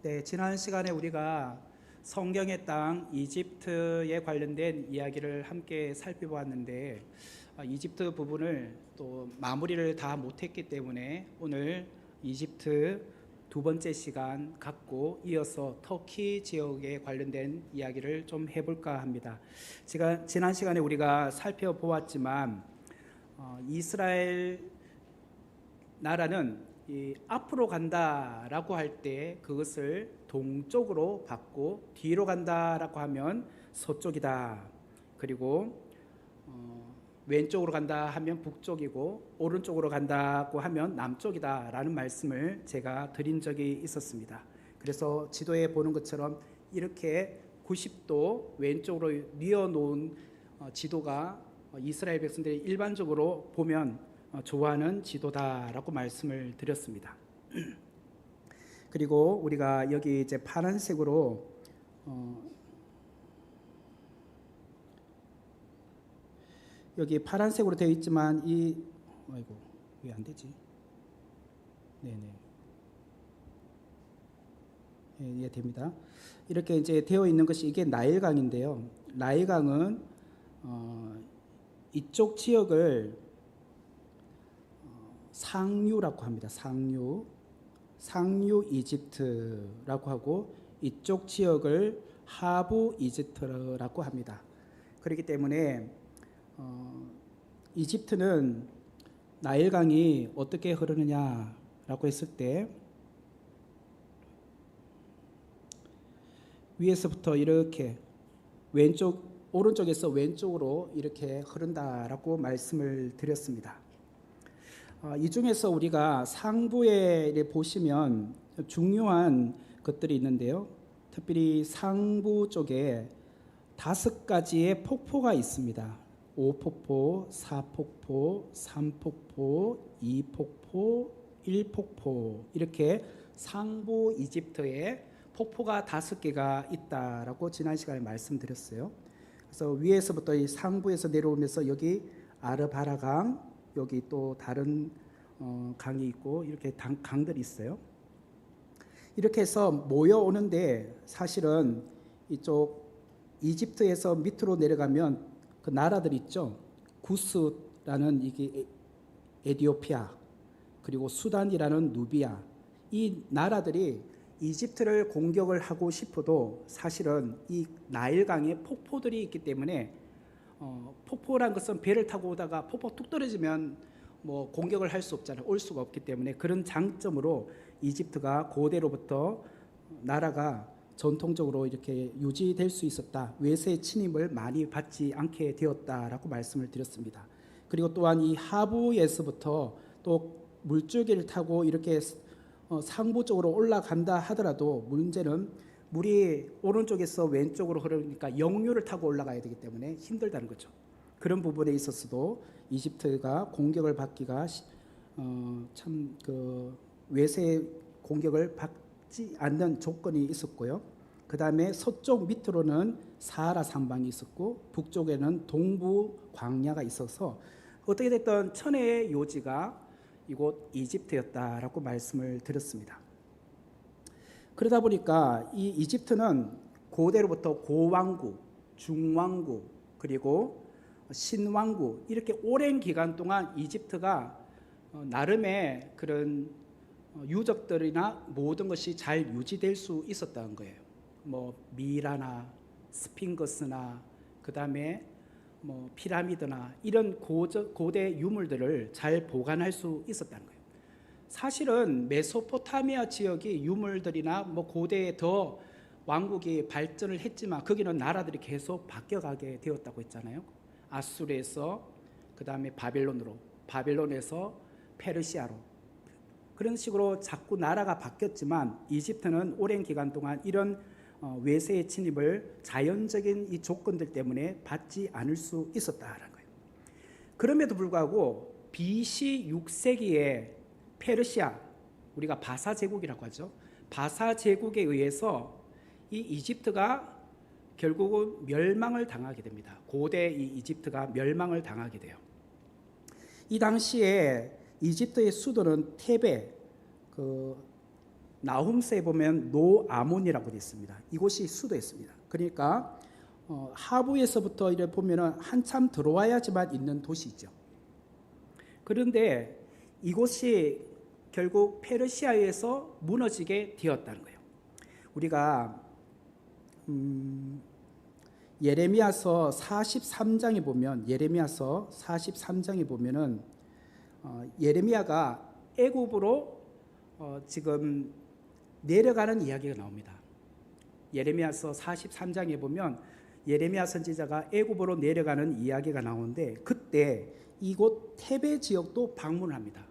네, 지난 시간에 우리가 성경의 땅 이집트에 관련된 이야기를 함께 살펴보았는데 이집트 부분을 또 마무리를 다 못했기 때문에 오늘 이집트 두 번째 시간 갖고 이어서 터키 지역에 관련된 이야기를 좀 해볼까 합니다. 제가 지난 시간에 우리가 살펴보았지만 이스라엘 나라는 이 앞으로 간다라고 할 때 그것을 동쪽으로 받고 뒤로 간다라고 하면 서쪽이다. 그리고 왼쪽으로 간다 하면 북쪽이고 오른쪽으로 간다고 하면 남쪽이다라는 말씀을 제가 드린 적이 있었습니다. 그래서 지도에 보는 것처럼 이렇게 90도 왼쪽으로 뉘어 놓은 지도가 이스라엘 백성들이 일반적으로 보면 좋아하는 지도다라고 말씀을 드렸습니다. 그리고 우리가 여기 이제 파란색으로 여기 파란색으로 되어 있지만 아이고 왜 안 되지? 네네. 예, 됩니다. 이렇게 이제 되어 있는 것이 이게 나일강인데요. 나일강은 이쪽 지역을 상류라고 합니다. 상류 이집트라고 하고 이쪽 지역을 하부 이집트라고 합니다. 그렇기 때문에 이집트는 나일강이 어떻게 흐르느냐라고 했을 때 위에서부터 이렇게 오른쪽에서 왼쪽으로 이렇게 흐른다라고 말씀을 드렸습니다. 이 중에서 우리가 상부에 보시면 중요한 것들이 있는데요. 특별히 상부 쪽에 5가지의 폭포가 있습니다. 5폭포, 4폭포, 3폭포, 2폭포, 1폭포 이렇게 상부 이집트에 폭포가 5개가 있다라고 지난 시간에 말씀드렸어요. 그래서 위에서부터 이 상부에서 내려오면서 여기 아르바라강, 여기 또 다른 강이 있고 이렇게 강들이 있어요. 이렇게 해서 모여오는데 사실은 이쪽 이집트에서 밑으로 내려가면 그 나라들 있죠. 구스라는 이게 에디오피아, 그리고 수단이라는 누비아, 이 나라들이 이집트를 공격을 하고 싶어도 사실은 이 나일강에 폭포들이 있기 때문에 폭포란 것은 배를 타고 오다가 폭포 뚝 떨어지면 뭐 공격을 할 수 없잖아요. 올 수가 없기 때문에 그런 장점으로 이집트가 고대로부터 나라가 전통적으로 이렇게 유지될 수 있었다. 외세 침입을 많이 받지 않게 되었다라고 말씀을 드렸습니다. 그리고 또한 이 하부에서부터 또 물줄기를 타고 이렇게 상부 쪽으로 올라간다 하더라도 문제는 물이 오른쪽에서 왼쪽으로 흐르니까 역류를 타고 올라가야 되기 때문에 힘들다는 거죠. 그런 부분에 있어서도 이집트가 공격을 받기가 참 그 외세 공격을 받지 않는 조건이 있었고요. 그 다음에 서쪽 밑으로는 사하라 산방이 있었고 북쪽에는 동부 광야가 있어서 어떻게 됐든 천혜의 요지가 이곳 이집트였다라고 말씀을 드렸습니다. 그러다 보니까 이 이집트는 고대로부터 고왕국, 중왕국, 그리고 신왕국 이렇게 오랜 기간 동안 이집트가 나름의 그런 유적들이나 모든 것이 잘 유지될 수 있었다는 거예요. 뭐 미라나 스핑거스나 그 다음에 뭐 피라미드나 이런 고대 유물들을 잘 보관할 수 있었다는 거예요. 사실은 메소포타미아 지역이 유물들이나 뭐 고대에 더 왕국이 발전을 했지만 거기는 나라들이 계속 바뀌어가게 되었다고 했잖아요. 아수르에서 그 다음에 바벨론으로, 바벨론에서 페르시아로 그런 식으로 자꾸 나라가 바뀌었지만 이집트는 오랜 기간 동안 이런 외세의 침입을 자연적인 이 조건들 때문에 받지 않을 수 있었다는 거예요. 그럼에도 불구하고 BC 6세기에 페르시아, 우리가 바사 제국이라고 하죠. 바사 제국에 의해서 이 이집트가 결국은 멸망을 당하게 됩니다. 고대 이 이집트가 멸망을 당하게 돼요. 이 당시에 이집트의 수도는 테베, 나훔서에 보면 노아몬이라고 되어 있습니다. 이곳이 수도였습니다. 그러니까 하부에서부터 이래 보면은 한참 들어와야지만 있는 도시죠. 그런데 이곳이 결국 페르시아에서 무너지게 되었다는 거예요. 우리가 예레미야서 43장에 보면 예레미야가 애굽으로 지금 내려가는 이야기가 나옵니다. 예레미야서 43장에 보면 예레미야 선지자가 애굽으로 내려가는 이야기가 나오는데 그때 이곳 테베 지역도 방문을 합니다.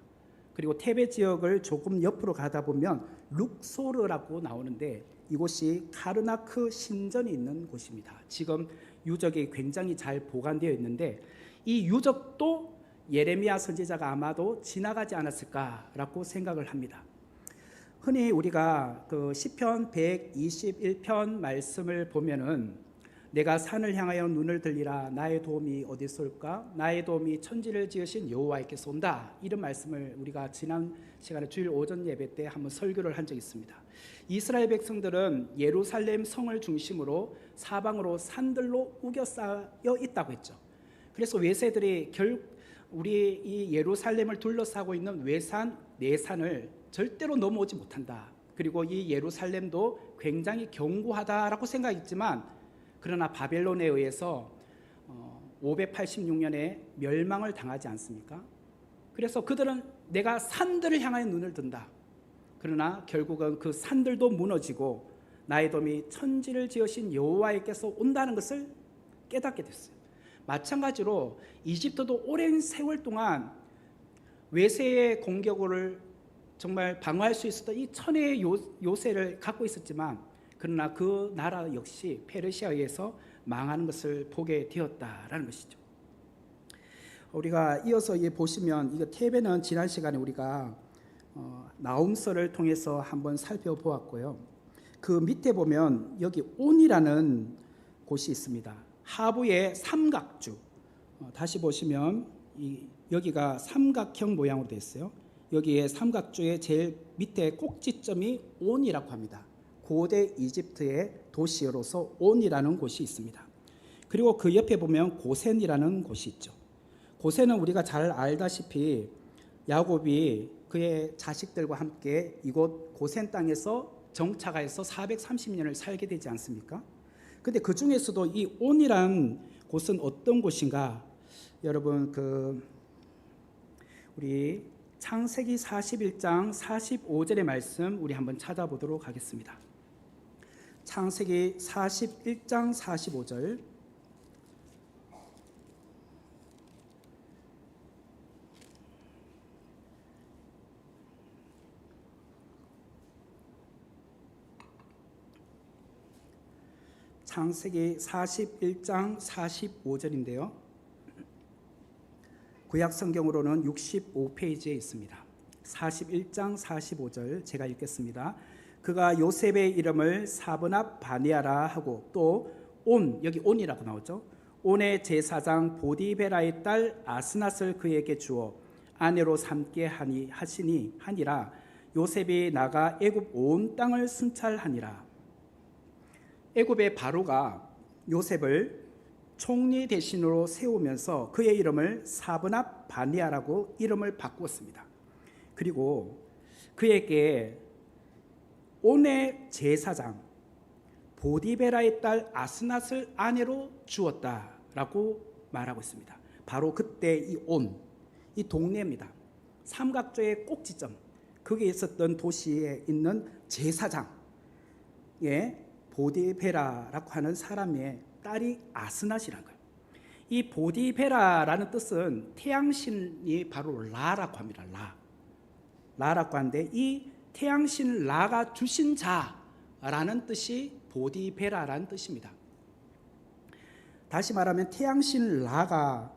그리고 테베 지역을 조금 옆으로 가다 보면 룩소르라고 나오는데 이곳이 카르나크 신전이 있는 곳입니다. 지금 유적이 굉장히 잘 보관되어 있는데 이 유적도 예레미야 선지자가 아마도 지나가지 않았을까라고 생각을 합니다. 흔히 우리가 그 시편 121편 말씀을 보면은 내가 산을 향하여 눈을 들리라 나의 도움이 어디서 올까 나의 도움이 천지를 지으신 여호와께서 온다 이런 말씀을 우리가 지난 시간에 주일 오전 예배 때 한번 설교를 한 적이 있습니다. 이스라엘 백성들은 예루살렘 성을 중심으로 사방으로 산들로 우겨싸여 있다고 했죠. 그래서 외세들이 우리 이 예루살렘을 둘러싸고 있는 외산 내산을 절대로 넘어오지 못한다. 그리고 이 예루살렘도 굉장히 견고하다라고 생각했지만 그러나 바벨론에 의해서 586년에 멸망을 당하지 않습니까? 그래서 그들은 내가 산들을 향하여 눈을 든다. 그러나 결국은 그 산들도 무너지고 나의 도움이 천지를 지으신 여호와께서 온다는 것을 깨닫게 됐어요. 마찬가지로 이집트도 오랜 세월 동안 외세의 공격을 정말 방어할 수 있었던 이 천혜의 요새를 갖고 있었지만 그러나 그 나라 역시 페르시아에 의해서 망하는 것을 보게 되었다라는 것이죠. 우리가 이어서 보시면 이거 테베는 지난 시간에 우리가 나훔서를 통해서 한번 살펴보았고요. 그 밑에 보면 여기 온이라는 곳이 있습니다. 하부의 삼각주. 다시 보시면 여기가 삼각형 모양으로 되어 있어요. 여기에 삼각주의 제일 밑에 꼭지점이 온이라고 합니다. 고대 이집트의 도시로서 온이라는 곳이 있습니다. 그리고 그 옆에 보면 고센이라는 곳이 있죠. 고센은 우리가 잘 알다시피 야곱이 그의 자식들과 함께 이곳 고센 땅에서 정착해서 430년을 살게 되지 않습니까? 근데 그 중에서도 이 온이란 곳은 어떤 곳인가? 여러분 우리 창세기 41장 45절의 말씀 우리 한번 찾아보도록 하겠습니다. 창세기 41장 45절. 창세기 41장 45절인데요. 구약 성경으로는 65페이지에 있습니다. 41장 45절 제가 읽겠습니다. 그가 요셉의 이름을 사브납 바니아라 하고 또 온, 여기 온이라고 나오죠. 온의 제사장 보디베라의 딸 아스낫을 그에게 주어 아내로 삼게 하니라. 요셉이 나가 애굽 온 땅을 순찰하니라. 애굽의 바로가 요셉을 총리 대신으로 세우면서 그의 이름을 사브납 바니아라고 이름을 바꾸었습니다. 그리고 그에게 온의 제사장 보디베라의 딸 아스낫을 아내로 주었다라고 말하고 있습니다. 바로 그때 이 온, 이 동네입니다. 삼각조의 꼭지점, 거기에 있었던 도시에 있는 제사장의 보디베라라고 하는 사람의 딸이 아스낫이라는 거예요. 이 보디베라라는 뜻은 태양신이 바로 라라고 합니다. 라라고 하는데 이 태양신 라가 주신 자라는 뜻이 보디베라라는 뜻입니다. 다시 말하면 태양신 라가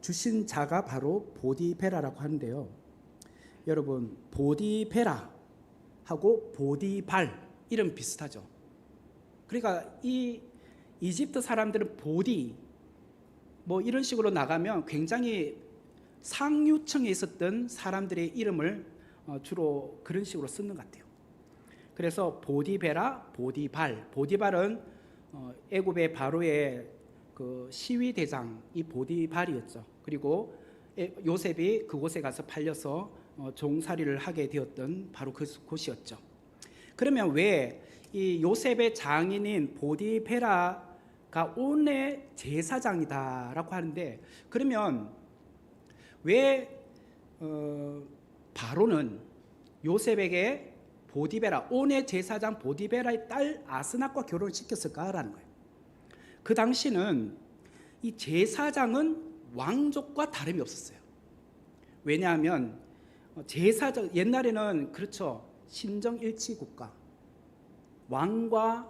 주신 자가 바로 보디베라라고 하는데요. 여러분 보디베라하고 보디발 이름 비슷하죠. 그러니까 이 이집트 사람들은 보디 뭐 이런 식으로 나가면 굉장히 상류층에 있었던 사람들의 이름을 주로 그런 식으로 쓰는 것 같아요. 그래서 보디베라, 보디발. 보디발은 애굽의 바로의 그 시위 대장이 보디발이었죠. 그리고 요셉이 그곳에 가서 팔려서 종살이를 하게 되었던 바로 그곳이었죠. 그러면 왜 이 요셉의 장인인 보디베라가 온의 제사장이다라고 하는데, 그러면 왜 바로는 요셉에게 보디베라, 온의 제사장 보디베라의 딸 아스낫과 결혼을 시켰을까라는 거예요. 그 당시는 이 제사장은 왕족과 다름이 없었어요. 왜냐하면 제사장, 옛날에는 그렇죠, 신정일치 국가, 왕과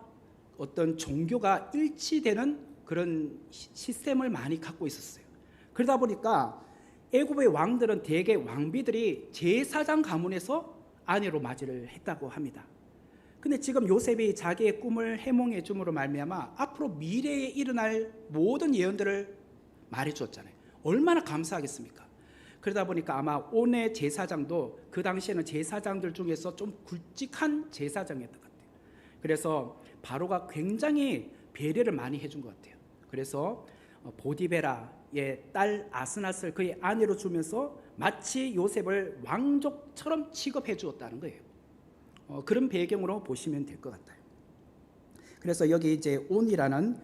어떤 종교가 일치되는 그런 시스템을 많이 갖고 있었어요. 그러다 보니까 애굽의 왕들은 대개 왕비들이 제사장 가문에서 아내로 맞이를 했다고 합니다. 근데 지금 요셉이 자기의 꿈을 해몽해 줌으로 말미암아 앞으로 미래에 일어날 모든 예언들을 말해 주었잖아요. 얼마나 감사하겠습니까? 그러다 보니까 아마 온의 제사장도 그 당시에는 제사장들 중에서 좀 굵직한 제사장이었던 것 같아요. 그래서 바로가 굉장히 배려를 많이 해준 것 같아요. 그래서 보디베라의 딸 아스낫을 그의 아내로 주면서 마치 요셉을 왕족처럼 취급해 주었다는 거예요. 그런 배경으로 보시면 될 것 같아요. 그래서 여기 이제 온이라는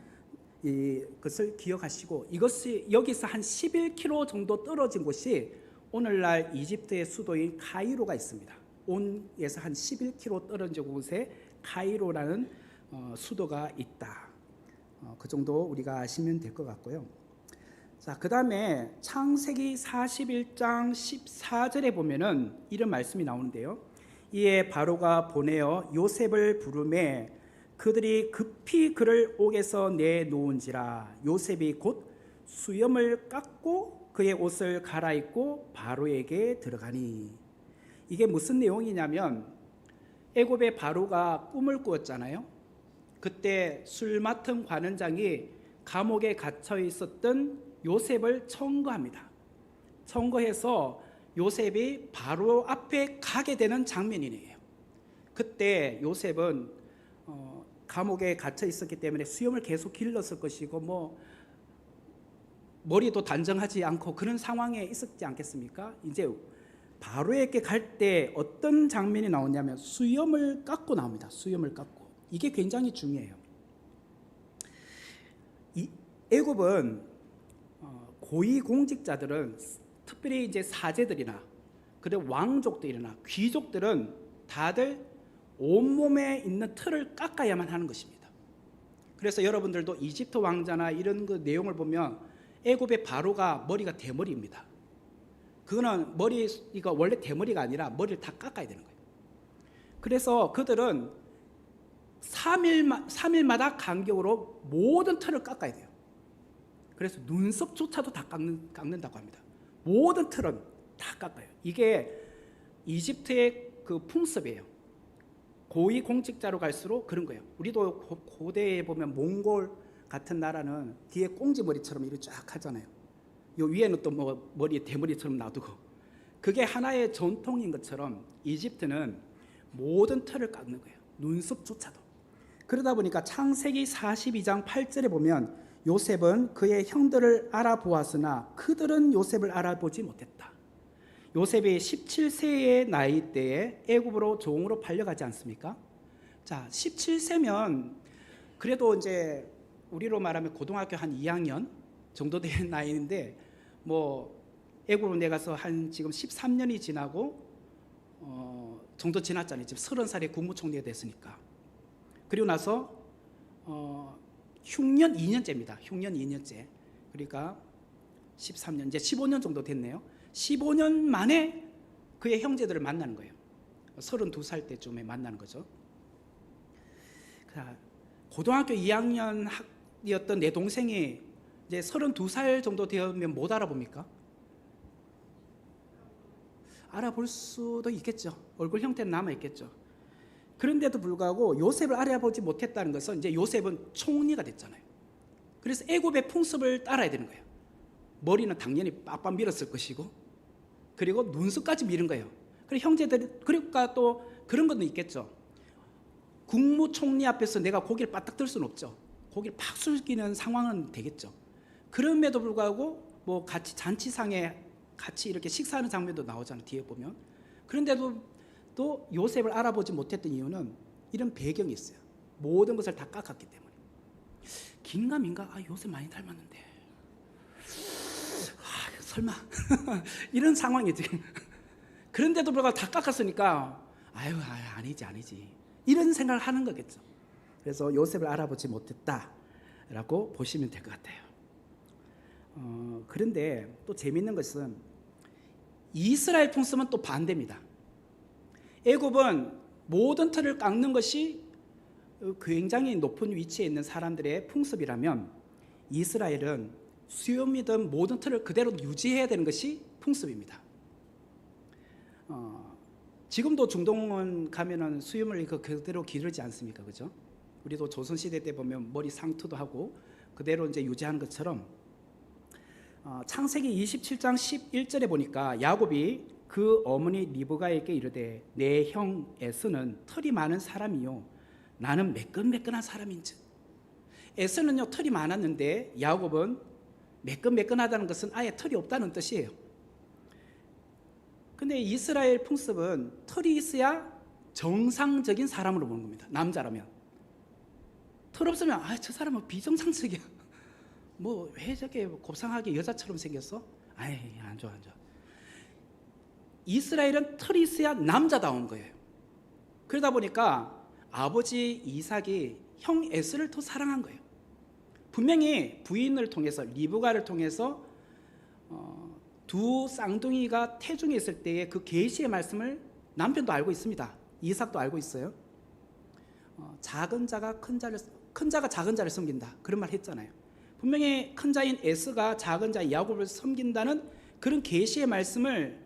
이것을 기억하시고, 이것이 여기서 한 11km 정도 떨어진 곳이 오늘날 이집트의 수도인 카이로가 있습니다. 온에서 한 11km 떨어진 곳에 카이로라는 수도가 있다. 그 정도 우리가 아시면 될 것 같고요. 자, 그 다음에 창세기 41장 14절에 보면은 이런 말씀이 나오는데요. 이에 바로가 보내어 요셉을 부르매 그들이 급히 그를 옥에서 내놓은지라 요셉이 곧 수염을 깎고 그의 옷을 갈아입고 바로에게 들어가니. 이게 무슨 내용이냐면 애굽의 바로가 꿈을 꾸었잖아요. 그때 술 맡은 관원장이 감옥에 갇혀 있었던 요셉을 청거합니다. 청거해서 요셉이 바로 앞에 가게 되는 장면이에요. 그때 요셉은 감옥에 갇혀 있었기 때문에 수염을 계속 길렀을 것이고 머리도 단정하지 않고 그런 상황에 있었지 않겠습니까? 이제 바로에게 갈 때 어떤 장면이 나오냐면 수염을 깎고 나옵니다. 수염을 깎고. 이게 굉장히 중요해요. 이 애굽은 고위 공직자들은, 특별히 이제 사제들이나 그리고 왕족들이나 귀족들은 다들 온몸에 있는 털을 깎아야만 하는 것입니다. 그래서 여러분들도 이집트 왕자나 이런 그 내용을 보면 애굽의 바로가 머리가 대머리입니다. 그거는 머리가 원래 대머리가 아니라 머리를 다 깎아야 되는 거예요. 그래서 그들은 3일마다 간격으로 모든 털을 깎아야 돼요. 그래서 눈썹조차도 다 깎는다고 합니다. 모든 털은 다 깎아요. 이게 이집트의 그 풍습이에요. 고위 공직자로 갈수록 그런 거예요. 우리도 고대에 보면 몽골 같은 나라는 뒤에 꽁지머리처럼 이렇게 쫙 하잖아요. 요 위에는 또 머리에 대머리처럼 놔두고, 그게 하나의 전통인 것처럼 이집트는 모든 털을 깎는 거예요. 눈썹조차도. 그러다 보니까 창세기 42장 8절에 보면 요셉은 그의 형들을 알아보았으나 그들은 요셉을 알아보지 못했다. 요셉이 17세의 나이 때에 애굽으로 종으로 팔려가지 않습니까? 자, 17세면 그래도 이제 우리로 말하면 고등학교 한 2학년 정도 된 나이인데, 애굽으로 내가서 한 지금 13년이 지나고 정도 지났잖아요. 지금 30살에 국무총리가 됐으니까. 그리고 나서 흉년 2년째입니다. 흉년 2년째. 그러니까 13년, 이제 15년 정도 됐네요. 15년 만에 그의 형제들을 만나는 거예요. 32살 때쯤에 만나는 거죠. 고등학교 2학년이었던 내 동생이 이제 32살 정도 되면 못 알아봅니까? 알아볼 수도 있겠죠. 얼굴 형태는 남아있겠죠. 그런데도 불구하고 요셉을 알아보지 못했다는 것은 이제 요셉은 총리가 됐잖아요. 그래서 애굽의 풍습을 따라야 되는 거예요. 머리는 당연히 빡빡 밀었을 것이고, 그리고 눈썹까지 밀은 거예요. 그리고 형제들이, 그러니까 또 그런 것도 있겠죠. 국무총리 앞에서 내가 고개를 바짝 들 수는 없죠. 고개를 팍 숙이는 상황은 되겠죠. 그럼에도 불구하고 뭐 같이 잔치상에 같이 이렇게 식사하는 장면도 나오잖아요. 뒤에 보면. 그런데도 또 요셉을 알아보지 못했던 이유는 이런 배경이 있어요. 모든 것을 다 깎았기 때문에. 긴가민가? 요셉 많이 닮았는데. 설마 이런 상황이지. 그런데도 불구하고 다 깎았으니까 아니지 이런 생각을 하는 거겠죠. 그래서 요셉을 알아보지 못했다라고 보시면 될 것 같아요. 그런데 또 재미있는 것은 이스라엘 풍습은 또 반대입니다. 애굽은 모든 틀을 깎는 것이 굉장히 높은 위치에 있는 사람들의 풍습이라면 이스라엘은 수염이든 모든 틀을 그대로 유지해야 되는 것이 풍습입니다. 지금도 중동은 가면은 수염을 그대로 기르지 않습니까? 그죠? 우리도 조선시대 때 보면 머리 상투도 하고 그대로 이제 유지하는 것처럼 창세기 27장 11절에 보니까 야곱이 그 어머니 리브가에게 이르되 내 형 에서는 털이 많은 사람이요 나는 매끈매끈한 사람인즉. 에서는요 털이 많았는데 야곱은 매끈매끈하다는 것은 아예 털이 없다는 뜻이에요. 근데 이스라엘 풍습은 털이 있어야 정상적인 사람으로 보는 겁니다. 남자라면. 털 없으면 저 사람은 비정상적이야. 뭐 왜 저렇게 곱상하게 여자처럼 생겼어? 안 좋아. 이스라엘은 털이 있어야 남자다운 거예요. 그러다 보니까 아버지 이삭이 형 에스를 더 사랑한 거예요. 분명히 부인을 통해서 리브가를 통해서 두 쌍둥이가 태중에 있을 때의 그 계시의 말씀을 남편도 알고 있습니다. 이삭도 알고 있어요. 작은 자가 큰 자가 작은 자를 섬긴다 그런 말 했잖아요. 분명히 큰 자인 에스가 작은 자 야곱을 섬긴다는 그런 계시의 말씀을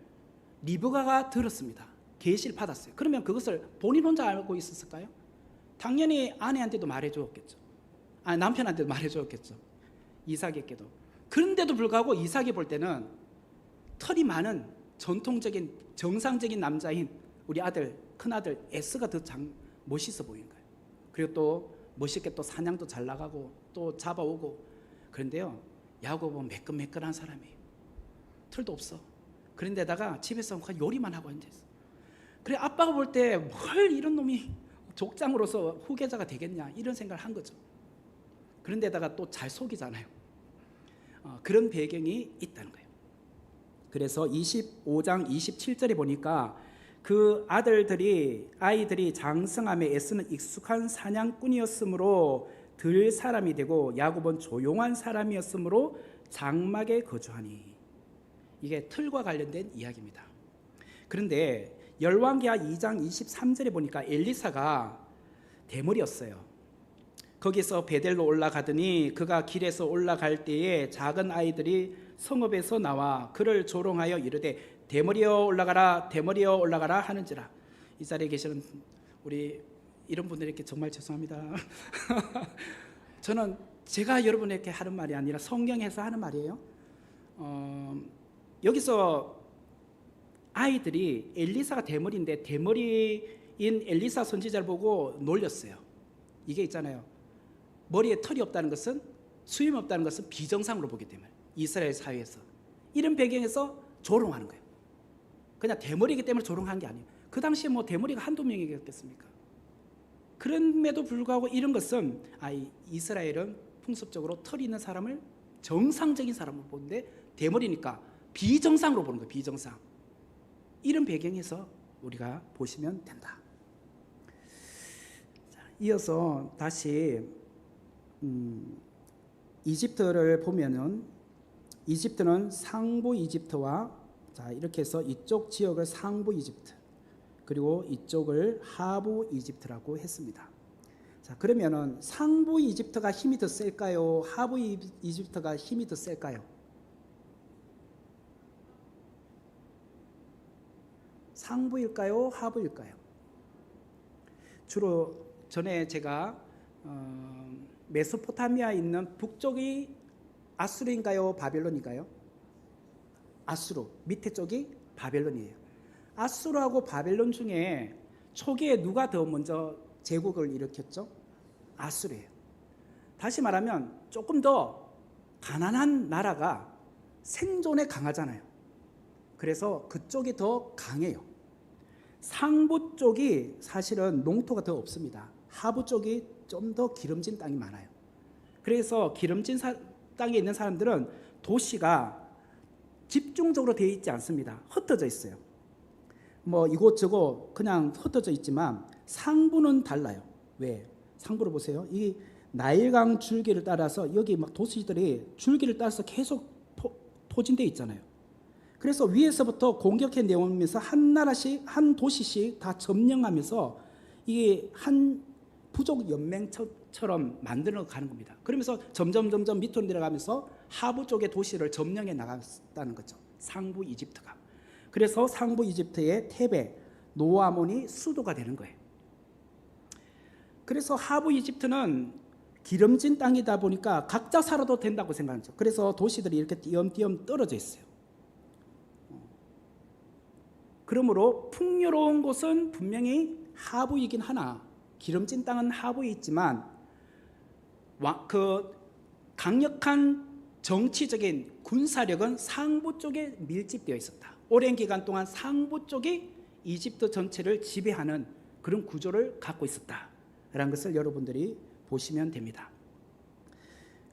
리브가가 들었습니다. 계시를 받았어요. 그러면 그것을 본인 혼자 알고 있었을까요? 당연히 아내한테도 말해주었겠죠. 남편한테도 말해주었겠죠. 이삭에게도. 그런데도 불구하고 이삭이 볼 때는 털이 많은 전통적인 정상적인 남자인 우리 아들 큰아들 에스가 더 멋있어 보이는 거예요. 그리고 또 멋있게 또 사냥도 잘 나가고 또 잡아오고. 그런데요 야곱은 매끈매끈한 사람이에요. 털도 없어. 그런데다가 집에서 요리만 하고 앉아있어. 그래 아빠가 볼 때 뭘 이런 놈이 족장으로서 후계자가 되겠냐 이런 생각을 한 거죠. 그런데다가 또 잘 속이잖아요. 그런 배경이 있다는 거예요. 그래서 25장 27절에 보니까 그 아이들이 장성함에 에스는 익숙한 사냥꾼이었으므로 들 사람이 되고 야곱은 조용한 사람이었으므로 장막에 거주하니. 이게 틀과 관련된 이야기입니다. 그런데 열왕기하 2장 23절에 보니까 엘리사가 대머리였어요. 거기서 베델로 올라가더니 그가 길에서 올라갈 때에 작은 아이들이 성읍에서 나와 그를 조롱하여 이르되 대머리여 올라가라 대머리여 올라가라 하는지라. 이 자리에 계시는 우리 이런 분들에게 정말 죄송합니다. 저는 제가 여러분에게 하는 말이 아니라 성경에서 하는 말이에요. 여기서 아이들이 엘리사가 대머리인데 대머리인 엘리사 선지자를 보고 놀렸어요. 이게 있잖아요. 머리에 털이 없다는 것은 수염이 없다는 것은 비정상으로 보기 때문에 이스라엘 사회에서 이런 배경에서 조롱하는 거예요. 그냥 대머리이기 때문에 조롱한 게 아니에요. 그 당시에 뭐 대머리가 한두 명이겠습니까? 그럼에도 불구하고 이런 것은 이스라엘은 풍습적으로 털이 있는 사람을 정상적인 사람으로 보는데 대머리니까 비정상으로 보는 거예요. 비정상. 이런 배경에서 우리가 보시면 된다. 자, 이어서 다시 이집트를 보면은 이집트는 상부 이집트와 이렇게 해서 이쪽 지역을 상부 이집트 그리고 이쪽을 하부 이집트라고 했습니다. 자, 그러면은 상부 이집트가 힘이 더 셀까요? 하부 이집트가 힘이 더 셀까요? 상부일까요? 하부일까요? 주로 전에 제가 메소포타미아에 있는 북쪽이 아수르인가요? 바벨론인가요? 아수르, 밑에 쪽이 바벨론이에요. 아수르하고 바벨론 중에 초기에 누가 더 먼저 제국을 일으켰죠? 아수르예요. 다시 말하면 조금 더 가난한 나라가 생존에 강하잖아요. 그래서 그쪽이 더 강해요. 상부 쪽이 사실은 농토가 더 없습니다. 하부 쪽이 좀 더 기름진 땅이 많아요. 그래서 기름진 땅에 있는 사람들은 도시가 집중적으로 되어 있지 않습니다. 흩어져 있어요. 뭐 이곳저곳 그냥 흩어져 있지만 상부는 달라요. 왜? 상부를 보세요. 이 나일강 줄기를 따라서 여기 막 도시들이 줄기를 따라서 계속 포진되어 있잖아요. 그래서 위에서부터 공격해 내오면서 한 나라씩 한 도시씩 다 점령하면서 이게 한 부족 연맹처럼 만들어 가는 겁니다. 그러면서 점점 밑으로 내려가면서 하부 쪽의 도시를 점령해 나갔다는 거죠. 상부 이집트가. 그래서 상부 이집트의 테베, 노아몬이 수도가 되는 거예요. 그래서 하부 이집트는 기름진 땅이다 보니까 각자 살아도 된다고 생각하죠. 그래서 도시들이 이렇게 띄엄띄엄 떨어져 있어요. 그러므로 풍요로운 곳은 분명히 하부이긴 하나 기름진 땅은 하부에 있지만 그 강력한 정치적인 군사력은 상부 쪽에 밀집되어 있었다. 오랜 기간 동안 상부 쪽이 이집트 전체를 지배하는 그런 구조를 갖고 있었다라는 것을 여러분들이 보시면 됩니다.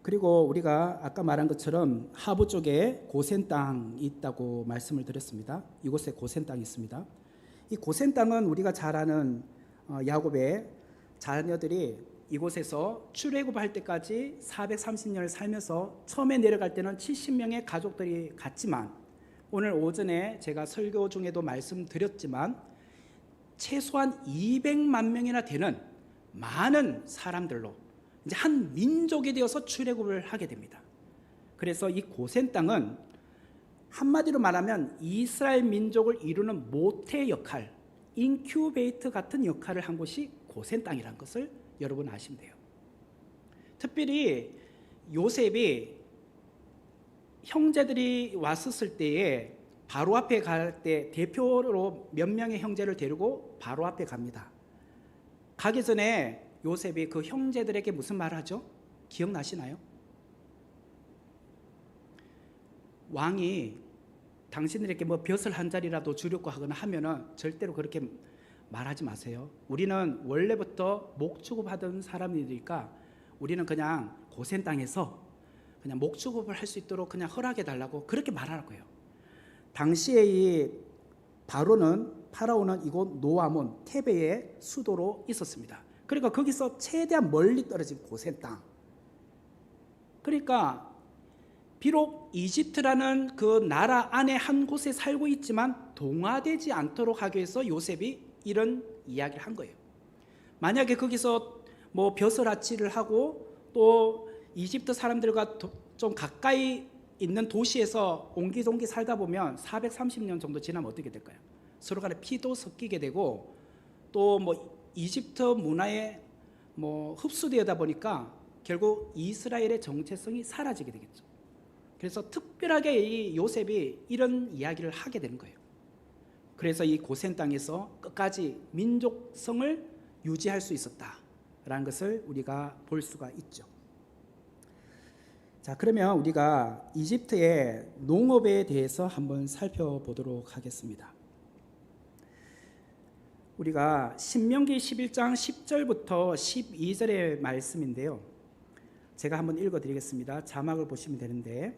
그리고 우리가 아까 말한 것처럼 하부 쪽에 고센 땅이 있다고 말씀을 드렸습니다. 이곳에 고센 땅이 있습니다. 이 고센 땅은 우리가 잘 아는 야곱의 자녀들이 이곳에서 출애굽할 때까지 430년을 살면서 처음에 내려갈 때는 70명의 가족들이 갔지만 오늘 오전에 제가 설교 중에도 말씀드렸지만 최소한 200만 명이나 되는 많은 사람들로 이제 한 민족이 되어서 출애굽을 하게 됩니다. 그래서 이 고센 땅은 한마디로 말하면 이스라엘 민족을 이루는 모태 역할, 인큐베이터 같은 역할을 한 곳이 고센 땅이라는 것을 여러분 아시면 돼요. 특별히 요셉이 형제들이 왔었을 때에 바로 앞에 갈 때 대표로 몇 명의 형제를 데리고 바로 앞에 갑니다. 가기 전에 요셉이 그 형제들에게 무슨 말을 하죠? 기억나시나요? 왕이 당신들에게 뭐 벼슬 한 자리라도 주려고 하거나 하면은 절대로 그렇게 말하지 마세요. 우리는 원래부터 목축업하던 사람이니까 우리는 그냥 고센 땅에서 그냥 목축업을 할 수 있도록 그냥 허락해 달라고 그렇게 말하라고요. 당시에 이 파라오는 이곳 노아몬 테베의 수도로 있었습니다. 그러니까 거기서 최대한 멀리 떨어진 고센 땅. 그러니까 비록 이집트라는 그 나라 안에 한 곳에 살고 있지만 동화되지 않도록 하기 위해서 요셉이 이런 이야기를 한 거예요. 만약에 거기서 뭐 벼슬아치를 하고 또 이집트 사람들과 좀 가까이 있는 도시에서 옹기종기 살다 보면 430년 정도 지나면 어떻게 될까요? 서로 간에 피도 섞이게 되고 또 뭐 이집트 문화에 뭐 흡수되다 보니까 결국 이스라엘의 정체성이 사라지게 되겠죠. 그래서 특별하게 이 요셉이 이런 이야기를 하게 되는 거예요. 그래서 이 고센 땅에서 끝까지 민족성을 유지할 수 있었다라는 것을 우리가 볼 수가 있죠. 자, 그러면 우리가 이집트의 농업에 대해서 한번 살펴보도록 하겠습니다. 우리가 신명기 11장 10절부터 12절의 말씀인데요. 제가 한번 읽어드리겠습니다. 자막을 보시면 되는데,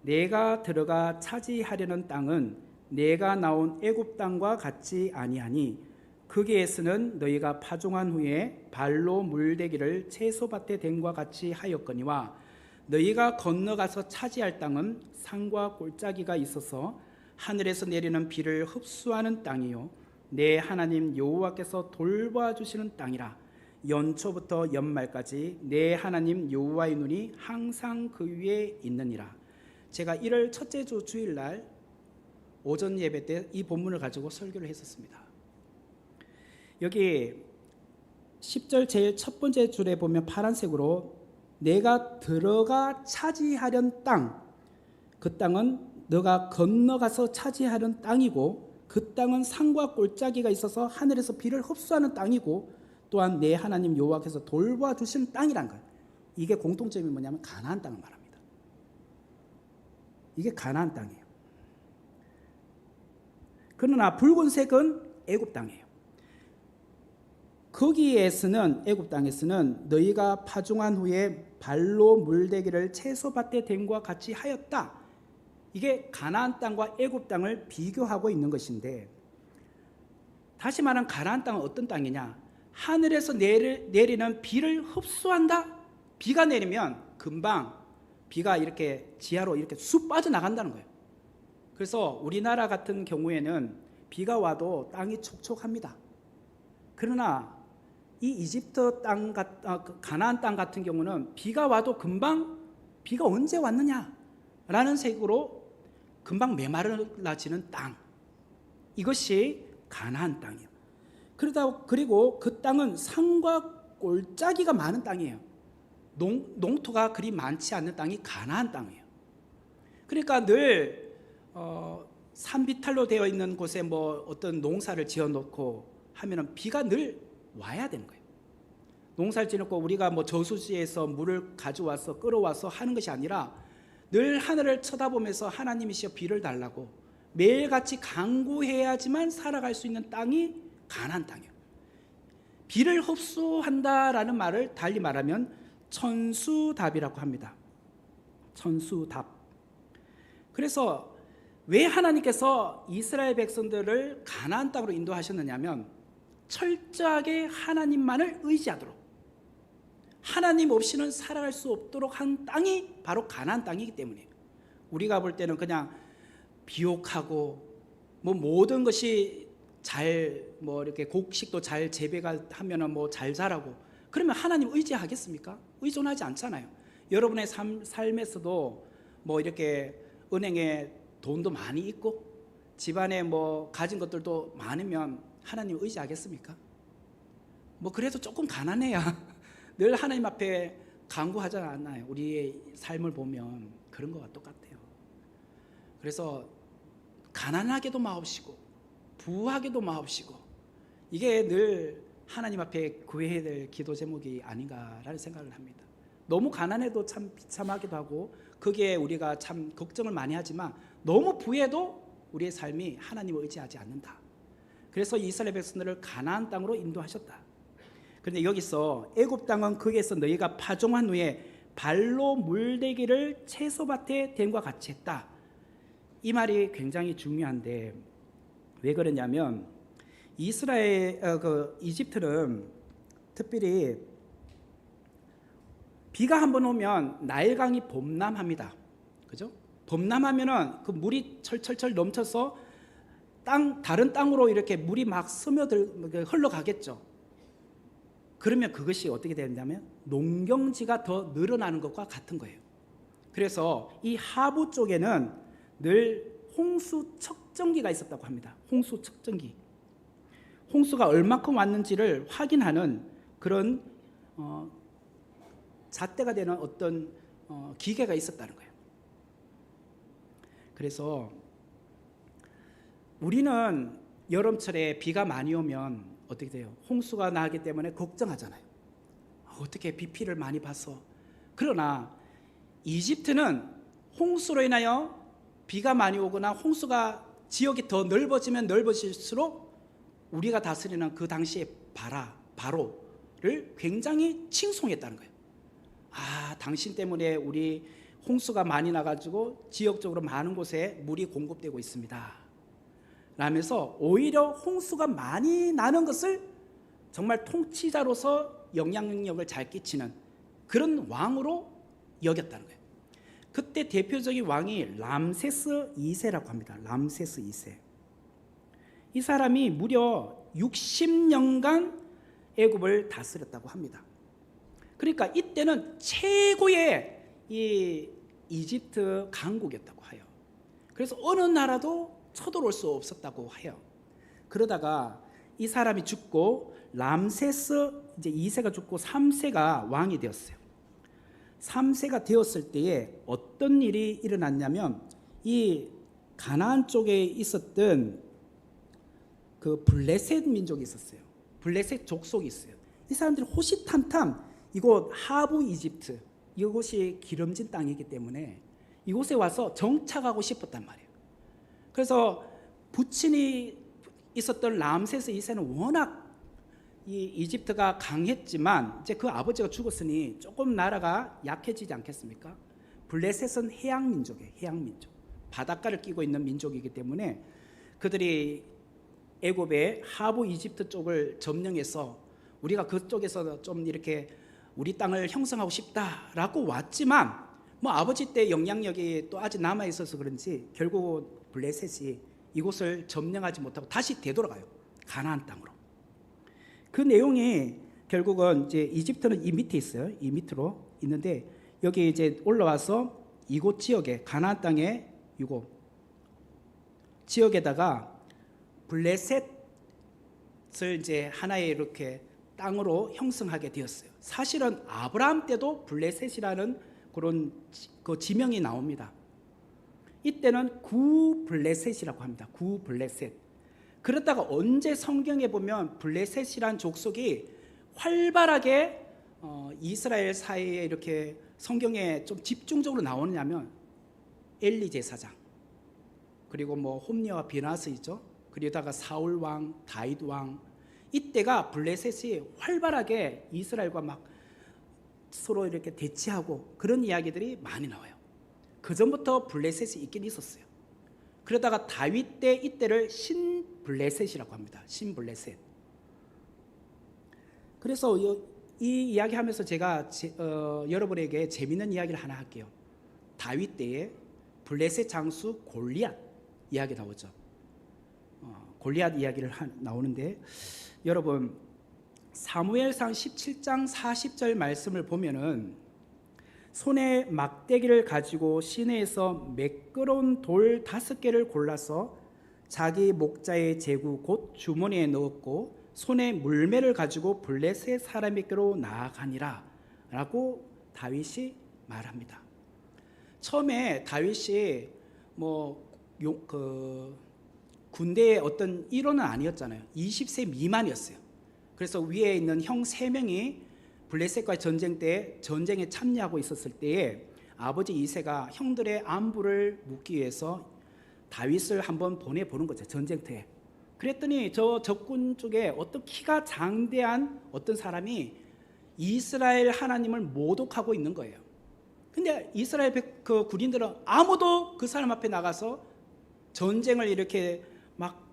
내가 들어가 차지하려는 땅은 내가 나온 애굽 땅과 같지 아니하니 거기에서는 너희가 파종한 후에 발로 물대기를 채소밭에 댄과 같이 하였거니와 너희가 건너가서 차지할 땅은 산과 골짜기가 있어서 하늘에서 내리는 비를 흡수하는 땅이요 내 하나님 여호와께서 돌봐주시는 땅이라. 연초부터 연말까지 내 하나님 여호와의 눈이 항상 그 위에 있느니라. 제가 1월 첫째 주 주일날 오전 예배 때 이 본문을 가지고 설교를 했었습니다. 여기 10절 제일 첫 번째 줄에 보면 파란색으로 내가 들어가 차지하려는 땅, 그 땅은 너가 건너가서 차지하는 땅이고 그 땅은 산과 골짜기가 있어서 하늘에서 비를 흡수하는 땅이고 또한 내 하나님 여호와께서 돌봐주신 땅이란 거예요. 이게 공통점이 뭐냐면 가나안 땅을 말합니다. 이게 가나안 땅이에요. 그러나 붉은색은 애굽 땅이에요. 거기에서는 애굽 땅에서는 너희가 파종한 후에 발로 물대기를 채소밭에 댐과 같이 하였다. 이게 가나안 땅과 애굽 땅을 비교하고 있는 것인데, 다시 말하면 가나안 땅은 어떤 땅이냐? 하늘에서 내리는 비를 흡수한다. 비가 내리면 금방 비가 이렇게 지하로 이렇게 쑥 빠져나간다는 거예요. 그래서 우리나라 같은 경우에는 비가 와도 땅이 촉촉합니다. 그러나 이 이집트 땅, 가나안 땅 같은 경우는 비가 와도 금방 비가 언제 왔느냐라는 색으로 금방 메마르지는 땅. 이것이 가나안 땅이에요. 그리고 그 땅은 산과 골짜기가 많은 땅이에요. 농토가 그리 많지 않는 땅이 가나안 땅이에요. 그러니까 늘 산비탈로 되어 있는 곳에 뭐 어떤 농사를 지어놓고 하면은 비가 늘 와야 되는 거예요. 농사를 지어놓고 우리가 뭐 저수지에서 물을 가져와서 끌어와서 하는 것이 아니라 늘 하늘을 쳐다보면서 하나님이시여 비를 달라고 매일같이 간구해야지만 살아갈 수 있는 땅이 가나안 땅이에요. 비를 흡수한다라는 말을 달리 말하면 천수답이라고 합니다. 천수답. 그래서 왜 하나님께서 이스라엘 백성들을 가나안 땅으로 인도하셨느냐면 철저하게 하나님만을 의지하도록, 하나님 없이는 살아갈 수 없도록 한 땅이 바로 가나안 땅이기 때문이에요. 우리가 볼 때는 그냥 비옥하고 뭐 모든 것이 잘 뭐 이렇게 곡식도 잘 재배가 하면은 뭐 잘 자라고, 그러면 하나님 의지하겠습니까? 의존하지 않잖아요. 여러분의 삶에서도 뭐 이렇게 은행에 돈도 많이 있고 집안에 뭐 가진 것들도 많으면 하나님 의지하겠습니까? 뭐 그래도 조금 가난해야 늘 하나님 앞에 간구하지 않나요? 우리의 삶을 보면 그런 것과 똑같아요. 그래서 가난하게도 마옵시고 부하게도 마옵시고, 이게 늘 하나님 앞에 구해야 될 기도 제목이 아닌가라는 생각을 합니다. 너무 가난해도 참 비참하기도 하고 거기에 우리가 참 걱정을 많이 하지만 너무 부해도 우리의 삶이 하나님을 의지하지 않는다. 그래서 이스라엘 백성들을 가나안 땅으로 인도하셨다. 그런데 여기서 애굽 땅은 거기에서 너희가 파종한 후에 발로 물대기를 채소밭에 댐과 같이 했다. 이 말이 굉장히 중요한데 왜 그러냐면 이집트는 특별히 비가 한번 오면 나일강이 범람합니다. 그죠? 범람하면은 그 물이 철철철 넘쳐서 다른 땅으로 이렇게 물이 막 흘러가겠죠. 그러면 그것이 어떻게 되냐면 농경지가 더 늘어나는 것과 같은 거예요. 그래서 이 하부 쪽에는 늘 홍수 측정기가 있었다고 합니다. 홍수 측정기. 홍수가 얼마큼 왔는지를 확인하는 그런 잣대가 되는 어떤 기계가 있었다는 거예요. 그래서 우리는 여름철에 비가 많이 오면 어떻게 돼요? 홍수가 나기 때문에 걱정하잖아요. 어떻게 비 피를 많이 봐서. 그러나 이집트는 홍수로 인하여 비가 많이 오거나 홍수가 지역이 더 넓어지면 넓어질수록 우리가 다스리는 그 당시의 바로를 굉장히 칭송했다는 거예요. 아, 당신 때문에 우리 홍수가 많이 나가지고 지역적으로 많은 곳에 물이 공급되고 있습니다 라면서 오히려 홍수가 많이 나는 것을 정말 통치자로서 영향력을 잘 끼치는 그런 왕으로 여겼다는 거예요. 그때 대표적인 왕이 람세스 2세라고 합니다. 람세스 2세. 이 사람이 무려 60년간 애굽을 다스렸다고 합니다. 그러니까 이때는 최고의 이 이집트 강국이었다고 해요. 그래서 어느 나라도 쳐들어올 수 없었다고 해요. 그러다가 이 사람이 죽고 람세스 이제 2세가 죽고 3세가 왕이 되었어요. 3세가 되었을 때에 어떤 일이 일어났냐면 이 가나안 쪽에 있었던 그 블레셋 민족이 있었어요. 블레셋 족속이 있어요. 이 사람들이 호시탐탐 이곳 하부 이집트, 이곳이 기름진 땅이기 때문에 이곳에 와서 정착하고 싶었단 말이에요. 그래서 부친이 있었던 람세스 2세는 워낙 이 이집트가 강했지만 이제 그 아버지가 죽었으니 조금 나라가 약해지지 않겠습니까? 블레셋은 해양 민족이에요. 해양 민족. 바닷가를 끼고 있는 민족이기 때문에 그들이 애굽의 하부 이집트 쪽을 점령해서 우리가 그쪽에서 좀 이렇게 우리 땅을 형성하고 싶다라고 왔지만 뭐 아버지 때 영향력이 또 아직 남아 있어서 그런지 결국 블레셋이 이곳을 점령하지 못하고 다시 되돌아가요. 가나안 땅으로. 그 내용이 결국은 이제 이집트는 이 밑에 있어요. 이 밑으로 있는데 여기 이제 올라와서 이곳 지역에 가나안 땅에 이곳 지역에다가 블레셋을 이제 하나의 이렇게 땅으로 형성하게 되었어요. 사실은 아브라함 때도 블레셋이라는 그런 그 지명이 나옵니다. 이때는 구 블레셋이라고 합니다. 구 블레셋. 그러다가 언제 성경에 보면 블레셋이란 족속이 활발하게 이스라엘 사이에 이렇게 성경에 좀 집중적으로 나오느냐면 엘리 제사장, 그리고 뭐 홈리와 비나스 있죠. 그러다가 사울 왕, 다윗 왕, 이때가 블레셋이 활발하게 이스라엘과 막 서로 이렇게 대치하고 그런 이야기들이 많이 나와요. 그 전부터 블레셋이 있긴 있었어요. 그러다가 다윗 때 이때를 신블레셋이라고 합니다. 신블레셋. 그래서 이 이야기하면서 제가 여러분에게 재미있는 이야기를 하나 할게요. 다윗 때에 블레셋 장수 골리앗 이야기 나오죠. 골리앗 이야기를 나오는데 여러분 사무엘상 17장 40절 말씀을 보면은 손에 막대기를 가지고 시내에서 매끄러운 돌 5개를 골라서 자기 목자의 제구 곧 주머니에 넣었고 손에 물매를 가지고 블레셋 사람에게로 나아가니라 라고 다윗이 말합니다. 처음에 다윗이 군대의 어떤 일원은 아니었잖아요. 20세 미만이었어요. 그래서 위에 있는 형 3명이 블레셋과의 전쟁 때 전쟁에 참여하고 있었을 때에 아버지 이새가 형들의 안부를 묻기 위해서 다윗을 한번 보내보는 거죠. 전쟁터에. 그랬더니 저 적군 쪽에 어떤 키가 장대한 어떤 사람이 이스라엘 하나님을 모독하고 있는 거예요. 근데 이스라엘 그 군인들은 아무도 그 사람 앞에 나가서 전쟁을 이렇게 막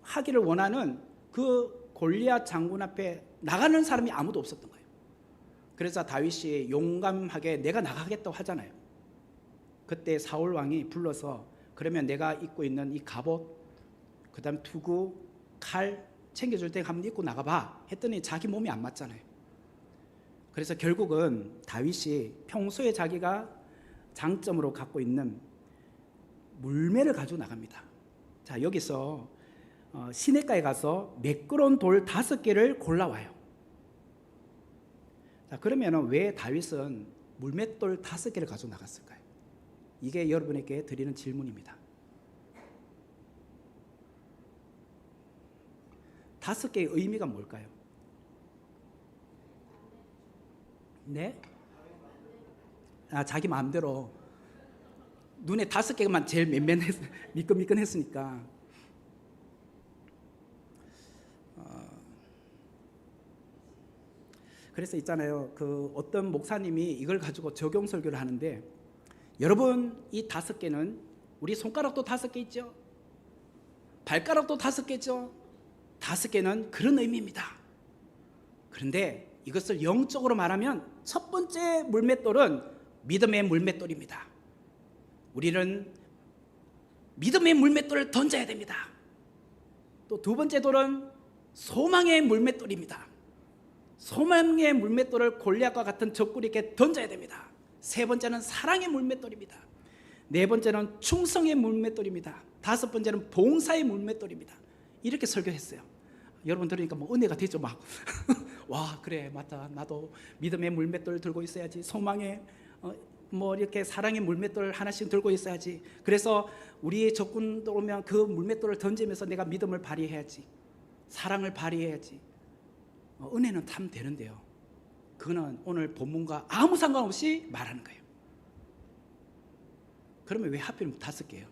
하기를 원하는 그 골리앗 장군 앞에 나가는 사람이 아무도 없었던 거예요. 그래서 다윗이 용감하게 내가 나가겠다고 하잖아요. 그때 사울 왕이 불러서 그러면 내가 입고 있는 이 갑옷, 그 다음 투구, 칼 챙겨줄 때 한번 입고 나가봐 했더니 자기 몸이 안 맞잖아요. 그래서 결국은 다윗이 평소에 자기가 장점으로 갖고 있는 물매를 가지고 나갑니다. 자, 여기서 시내가에 가서 매끄러운 돌 5개를 골라와요. 자, 그러면 왜 다윗은 물맷돌 5개를 가지고 나갔을까요? 이게 여러분에게 드리는 질문입니다. 5개의 의미가 뭘까요? 네? 자기 마음대로 눈에 5개만 제일 미끈미끈했으니까. 그래서 있잖아요. 그 어떤 목사님이 이걸 가지고 적용 설교를 하는데 여러분 이 5개는 우리 손가락도 5개 있죠. 발가락도 5개죠. 5개는 그런 의미입니다. 그런데 이것을 영적으로 말하면 첫 번째 물맷돌은 믿음의 물맷돌입니다. 우리는 믿음의 물맷돌을 던져야 됩니다. 또 두 번째 돌은 소망의 물맷돌입니다. 소망의 물맷돌을 골리앗과 같은 적군에게 던져야 됩니다. 세 번째는 사랑의 물맷돌입니다. 네 번째는 충성의 물맷돌입니다. 5번째는 봉사의 물맷돌입니다. 이렇게 설교했어요. 여러분 들으니까 뭐 은혜가 되죠. 막 와 그래 맞다, 나도 믿음의 물맷돌 들고 있어야지, 소망의 뭐 이렇게 사랑의 물맷돌 하나씩 들고 있어야지. 그래서 우리 적군 오면 그 물맷돌을 던지면서 내가 믿음을 발휘해야지, 사랑을 발휘해야지. 은혜는 타면 되는데요. 그거는 오늘 본문과 아무 상관없이 말하는 거예요. 그러면 왜 하필 5개예요?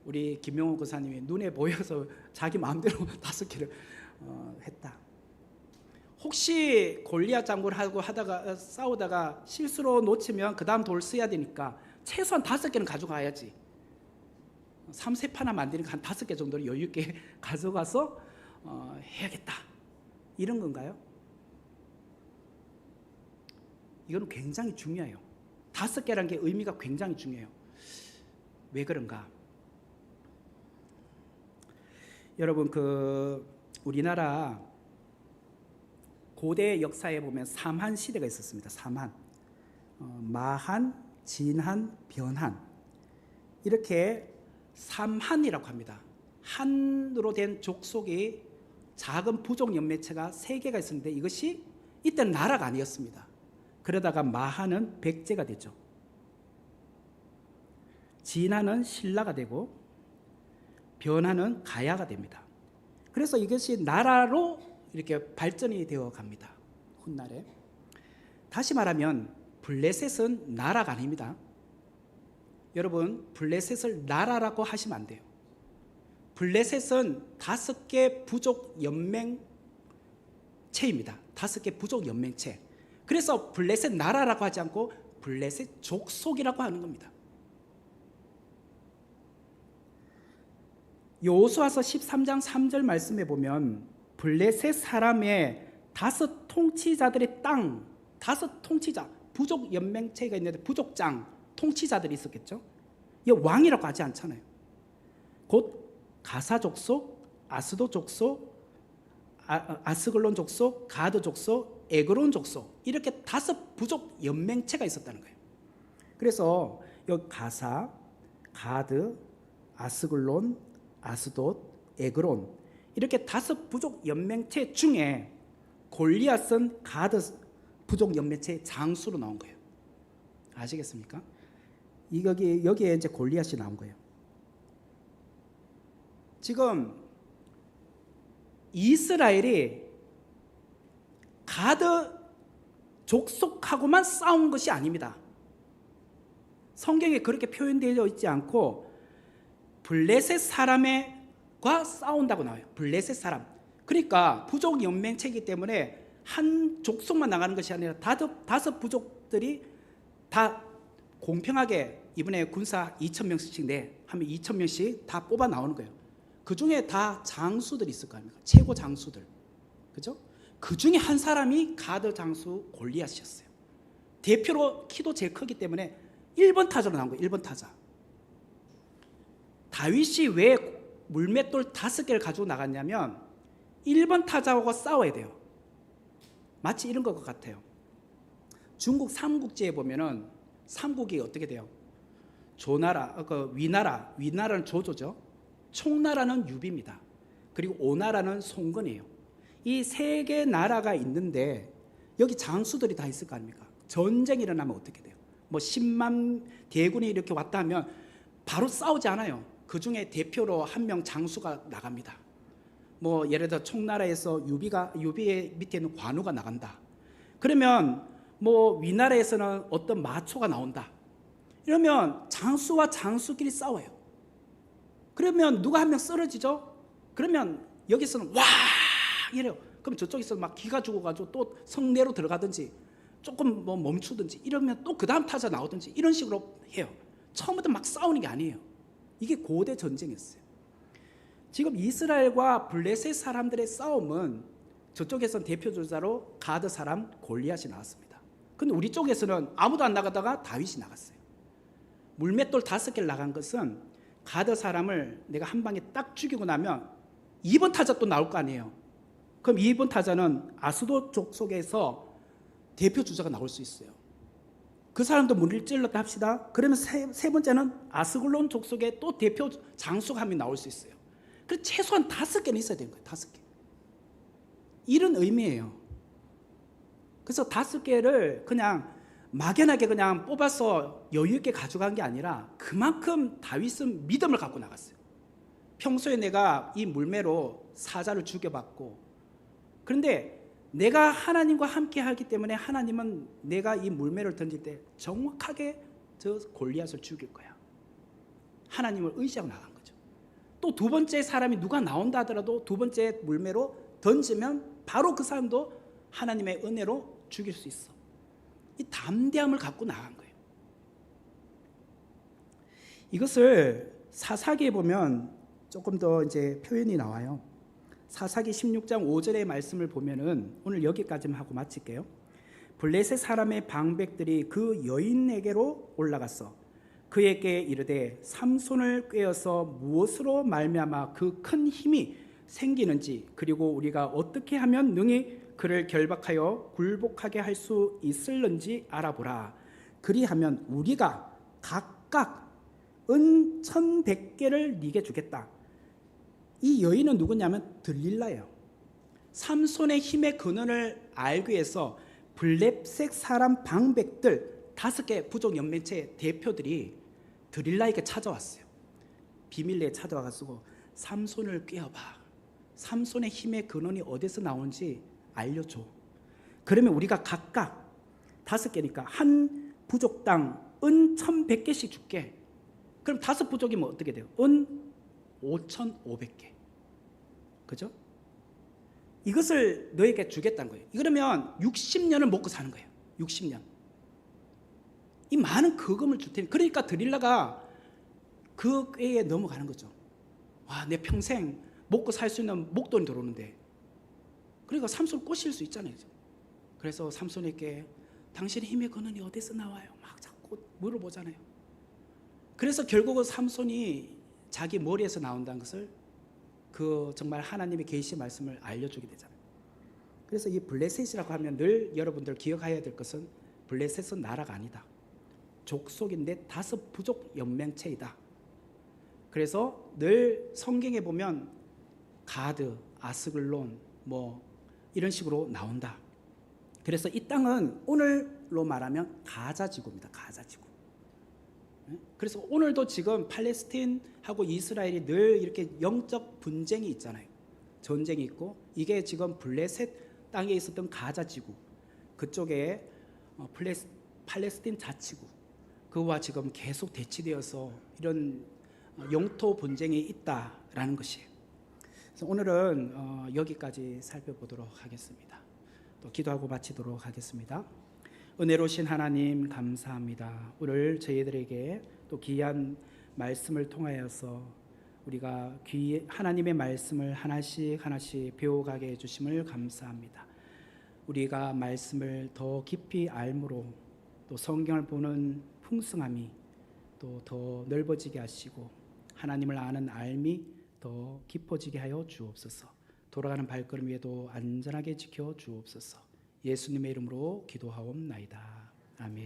우리 김명호 권사님이 눈에 보여서 자기 마음대로 5개를 했다. 혹시 골리앗 장군을 하고 하다가 싸우다가 실수로 놓치면 그 다음 돌 써야 되니까 최소한 5개는 가져가야지. 3세판 하면 안 되니까 한 5개 정도를 여유 있게 가져가서 해야겠다. 이런 건가요? 이건 굉장히 중요해요. 5개라는 게 의미가 굉장히 중요해요. 왜 그런가? 여러분, 우리나라 고대 역사에 보면 삼한 시대가 있었습니다. 삼한, 마한, 진한, 변한, 이렇게 삼한이라고 합니다. 한으로 된 족속이 작은 부족 연매체가 3개가 있었는데 이것이 이때는 나라가 아니었습니다. 그러다가 마한은 백제가 되죠. 진한은 신라가 되고 변한은 가야가 됩니다. 그래서 이것이 나라로 이렇게 발전이 되어 갑니다. 훗날에. 다시 말하면 블레셋은 나라가 아닙니다. 여러분, 블레셋을 나라라고 하시면 안 돼요. 블레셋은 5개 부족 연맹체입니다. 5개 부족 연맹체. 그래서 블레셋 나라라고 하지 않고 블레셋 족속이라고 하는 겁니다. 여호수아서 13장 3절 말씀에 보면 블레셋 사람의 5 통치자들의 땅, 5 통치자, 부족 연맹체가 있는데 부족장, 통치자들이 있었겠죠. 이 왕이라고 하지 않잖아요. 곧 가사 족속, 아스도 족속, 아스글론 족속, 가드 족속, 에그론 족속, 이렇게 5 부족 연맹체가 있었다는 거예요. 그래서 여기 가사, 가드, 아스글론, 아스돗, 에그론, 이렇게 5 부족 연맹체 중에 골리앗은 가드 부족 연맹체의 장수로 나온 거예요. 아시겠습니까? 여기에 이제 골리앗이 나온 거예요. 지금 이스라엘이 가드 족속하고만 싸운 것이 아닙니다. 성경에 그렇게 표현되어 있지 않고 블레셋 사람과 싸운다고 나와요. 블레셋 사람. 그러니까 부족 연맹체이기 때문에 한 족속만 나가는 것이 아니라 5 부족들이 다 공평하게 이번에 군사 2,000명씩 하면 2,000명씩 다 뽑아 나오는 거예요. 그 중에 다 장수들이 있을 거 아닙니까? 최고 장수들. 그죠? 그 중에 한 사람이 가드 장수 골리앗이었어요. 대표로 키도 제일 크기 때문에 1번 타자로 나온 거예요. 1번 타자. 다윗이 왜 물맷돌 5개를 가지고 나갔냐면 1번 타자하고 싸워야 돼요. 마치 이런 것 같아요. 중국 삼국지에 보면은 삼국이 어떻게 돼요? 조나라, 위나라는 조조죠. 총나라는 유비입니다. 그리고 오나라는 송건이에요. 이 3개 나라가 있는데 여기 장수들이 다 있을 거 아닙니까? 전쟁이 일어나면 어떻게 돼요? 뭐 10만 대군이 이렇게 왔다 하면 바로 싸우지 않아요. 그 중에 대표로 한 명 장수가 나갑니다. 뭐 예를 들어 총나라에서 유비의 밑에 있는 관우가 나간다. 그러면 뭐 위나라에서는 어떤 마초가 나온다. 이러면 장수와 장수끼리 싸워요. 그러면 누가 한 명 쓰러지죠? 그러면 여기서는 와 이래요. 그럼 저쪽에서 막 기가 죽어가지고 또 성내로 들어가든지 조금 뭐 멈추든지 이러면 또 그 다음 타자 나오든지 이런 식으로 해요. 처음부터 막 싸우는 게 아니에요. 이게 고대 전쟁이었어요. 지금 이스라엘과 블레셋 사람들의 싸움은 저쪽에서는 대표주자로 가드 사람 골리앗이 나왔습니다. 근데 우리 쪽에서는 아무도 안 나가다가 다윗이 나갔어요. 물맷돌 5개를 나간 것은 가드 사람을 내가 한 방에 딱 죽이고 나면 2번 타자 또 나올 거 아니에요. 그럼 2번 타자는 아스돗 족속에서 대표 주자가 나올 수 있어요. 그 사람도 물을 찔렀다 합시다. 그러면 세 번째는 아스글론 족속의 또 대표 장수가 한 명 나올 수 있어요. 그래서 최소한 5개는 있어야 되는 거예요. 5개. 이런 의미예요. 그래서 5개를 그냥 막연하게 그냥 뽑아서 여유 있게 가져간 게 아니라 그만큼 다윗은 믿음을 갖고 나갔어요. 평소에 내가 이 물매로 사자를 죽여봤고, 그런데 내가 하나님과 함께 하기 때문에 하나님은 내가 이 물매를 던질 때 정확하게 저 골리앗을 죽일 거야. 하나님을 의지하고 나간 거죠. 또 두 번째 사람이 누가 나온다 하더라도 두 번째 물매로 던지면 바로 그 사람도 하나님의 은혜로 죽일 수 있어. 이 담대함을 갖고 나간 거예요. 이것을 사사기에 보면 조금 더 이제 표현이 나와요. 사사기 16장 5절의 말씀을 보면은 오늘 여기까지만 하고 마칠게요. 블레셋 사람의 방백들이 그 여인에게로 올라갔어 그에게 이르되 삼손을 꾀어서 무엇으로 말미암아 그 큰 힘이 생기는지 그리고 우리가 어떻게 하면 능히 그를 결박하여 굴복하게 할 수 있을는지 알아보라. 그리하면 우리가 각각 은 1,100개를 네게 주겠다. 이 여인은 누구냐면 들릴라예요. 삼손의 힘의 근원을 알기 위해서 블레셋 사람 방백들 5개 부족 연맹체 대표들이 들릴라에게 찾아왔어요. 비밀리에 찾아와가지고 삼손을 꿰어봐. 삼손의 힘의 근원이 어디서 나오는지 알려줘. 그러면 우리가 각각 5개니까 한 부족당 은 1,100개씩 줄게. 그럼 5 부족이면 어떻게 돼요? 은 5,500개. 그죠? 이것을 너에게 주겠다는 거예요. 그러면 60년을 먹고 사는 거예요. 60년. 이 많은 거금을 줄 테니. 그러니까 드릴라가 그 꾀에 넘어가는 거죠. 와, 내 평생 먹고 살 수 있는 목돈이 들어오는데. 그러니까 삼손을 꼬실 수 있잖아요. 그래서 삼손에게 당신의 힘의 근원이 어디서 나와요? 막 자꾸 물어보잖아요. 그래서 결국은 삼손이 자기 머리에서 나온다는 것을 그 정말 하나님의 계시 말씀을 알려주게 되잖아요. 그래서 이 블레셋이라고 하면 늘 여러분들 기억해야 될 것은 블레셋은 나라가 아니다. 족속인데 5 부족 연맹체이다. 그래서 늘 성경에 보면 가드, 아스글론 뭐 이런 식으로 나온다. 그래서 이 땅은 오늘로 말하면 가자지구입니다. 가자지구. 그래서 오늘도 지금 팔레스틴하고 이스라엘이 늘 이렇게 영적 분쟁이 있잖아요. 전쟁이 있고 이게 지금 블레셋 땅에 있었던 가자지구 그쪽에 팔레스틴 자치구 그와 지금 계속 대치되어서 이런 영토 분쟁이 있다라는 것이에요. 그래서 오늘은 여기까지 살펴보도록 하겠습니다. 또 기도하고 마치도록 하겠습니다. 은혜로우신 하나님 감사합니다. 오늘 저희들에게 또 귀한 말씀을 통하여서 우리가 하나님의 말씀을 하나씩 배워가게 해주심을 감사합니다. 우리가 말씀을 더 깊이 알므로 또 성경을 보는 풍성함이 또 더 넓어지게 하시고 하나님을 아는 알미 더 깊어지게 하여 주옵소서. 돌아가는 발걸음 위에도 안전하게 지켜 주옵소서. 예수님의 이름으로 기도하옵나이다. 아멘.